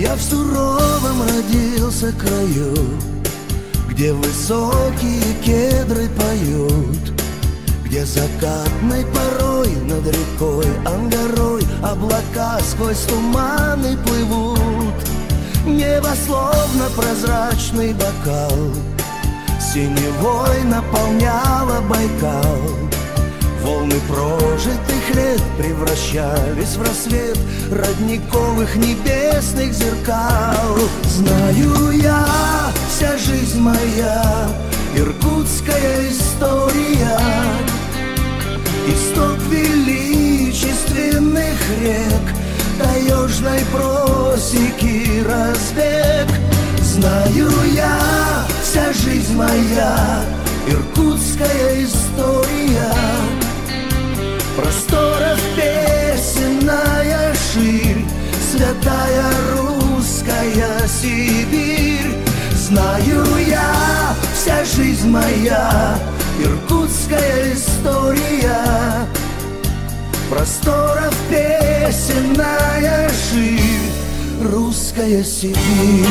Я в суровом родился краю, где высокие кедры поют, где закатной порой над рекой Ангарой облака сквозь туманы плывут. Небо словно прозрачный бокал синевой наполняло Байкал. Волны прожитых лет превращались в рассвет родниковых небесных зеркал. Знаю я, вся жизнь моя иркутская история, исток величественных рек до южной просеки разбег. Знаю я, вся жизнь моя иркутская история, просторов песенная ширь, святая русская Сибирь. Знаю я, вся жизнь моя иркутская история, просторов песенная ширь, русская Сибирь.